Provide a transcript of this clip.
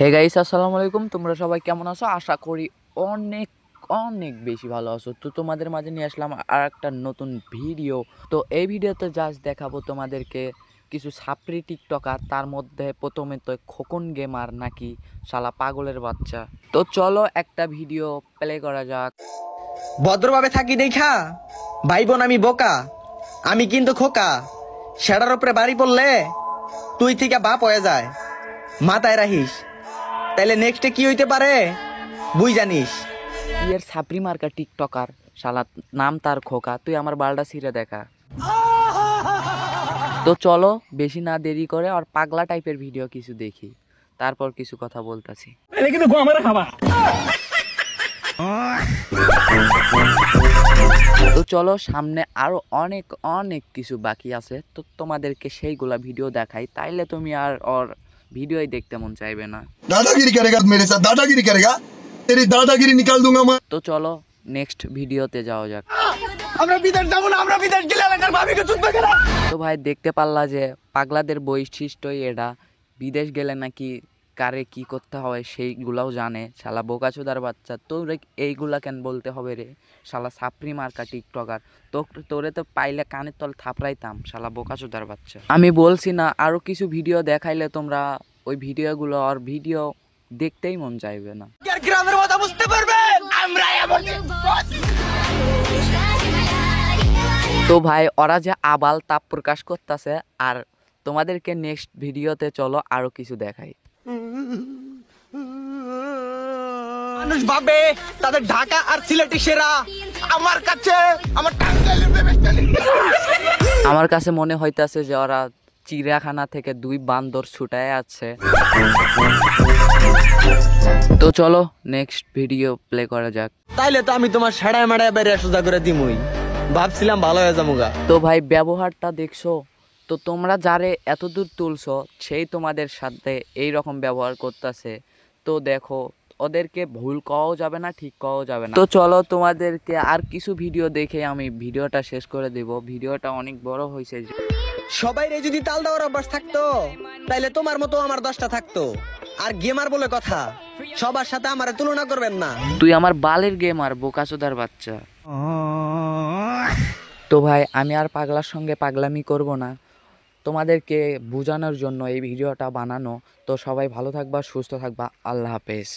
Hey guys, আসসালামু আলাইকুম। তোমরা সবাই কেমন আছো? আশা করি অনেক অনেক বেশি ভালো আছো। তো তোমাদের মাঝে নিয়ে আসলাম আর একটা নতুন ভিডিও। তো এই ভিডিওতে জাস্ট দেখাবো তোমাদেরকে কিছু ছাপরি টিকটকার, তার মধ্যে প্রথমে তো খোকন গেমার নাকি শালা পাগলের বাচ্চা। তো চলো একটা ভিডিও প্লে করা যাক। ভদ্রভাবে থাকি দেখা ভাই বোন আমি বোকা, আমি কিন্তু খোকা। সেটার উপরে বাড়ি পড়লে তুই থেকে বাপ হয়ে যায়, মাথায় রাখিস। তাইলে নেক্সটে কি হইতে পারে বুঝ জানিস। এর ছাপরি মার্কা টিকটকার, শালা নাম তার খোকা। তুই আমার বালটা ছিঁড়ে দেখা। তো চলো বেশি না দেরি করে আর পাগলা টাইপের ভিডিও কিছু দেখি, তারপর কিছু কথা বলতাছি। তো চলো, সামনে আরো অনেক অনেক কিছু বাকি আছে, তো তোমাদেরকে সেইগুলা ভিডিও দেখাই, তাইলে তুমি আর ওর ভিডিওই দেখতে মন চাইবে না। दादागिरी करेगा मेरे साथ, दादागिरी करेगा, तेरी दादागिरी निकाल दूंगा मैं। তো চলো নেক্সট ভিডিওতে যাওয়া যাক। আমরা বিদেশ যাবো না, আমরা বিদেশ গেলে এলাকার ভাবিকে চুদবে কেন? তো ভাই দেখতে পারলা যে পাগলাদের বৈশিষ্ট্যই এটা, বিদেশ গেলে নাকি কারে কি করতে হয় সেইগুলাও জানে। শালা বোকাচোদার বাচ্চা, তোরে এইগুলা কেন বলতে হবে রে? শালা ছাপরি মার্কা টিকটকার, তোরে তো পাইলে কানের তল থাপড়াইতাম, শালা বোকাচোদার বাচ্চা। আমি বলছি না আরো কিছু ভিডিও দেখাইলে তোমরা ওই ভিডিওগুলো আর ভিডিও দেখতেই মন চাইবে না। আর গ্রামের কথা বুঝতে পারবে আমরা এমন। তো ভাই ওরা যে আবাল তাপ প্রকাশ করতেছে, আর তোমাদেরকে নেক্সট ভিডিওতে চলো আরো কিছু দেখাই। মানুষ ভাবে তাদের ঢাকা আর সিলেটি সেরা, আমার কাছে আমার টাঙ্গাইলের বেবেস্টালি। আমার কাছে মনে হইতাছে যে ওরা চিড়িয়াখানা থেকে দুই বান্দর ছুটায় আছে। তো চলো নেক্সট ভিডিও প্লে করা যাক। তাইলে তো আমি তোমার সাড়ায় মাড়ায় বাইরে সোজা করে দিমুই, ভাবছিলাম ভালো হয়ে যামুগা। তো ভাই ব্যবহারটা দেখছো তো, তোমরা যারে এতদূর তুলছো সেই তোমাদের সাথে এই রকম ব্যবহার করতেছে। তো দেখো, ওদেরকে ভুল কওয়াও যাবে না, ঠিক কওয়াও যাবে না। তো চলো তোমাদেরকে আর কিছু ভিডিও দেখে আমি ভিডিওটা শেষ করে দেব। ভিডিওটা অনেক বড় হয়েছে। সবাই রে যদি তাল দেওয়ার অভ্যাস থাকতো তাইলে তোমার মতো আমার 10টা থাকতো। আর গেমার বলে কথা, সবার সাথে আমারে তুলনা করবেন না। তুই আমার বালের গেমার, বোকাচোদার বাচ্চা। তো ভাই আমি আর পাগলার সঙ্গে পাগলামি করব না, তোমাদেরকে বোঝানোর জন্য এই ভিডিওটা বানানো। তো সবাই ভালো থাকবা, সুস্থ থাকবা, আল্লাহ হাফেজ।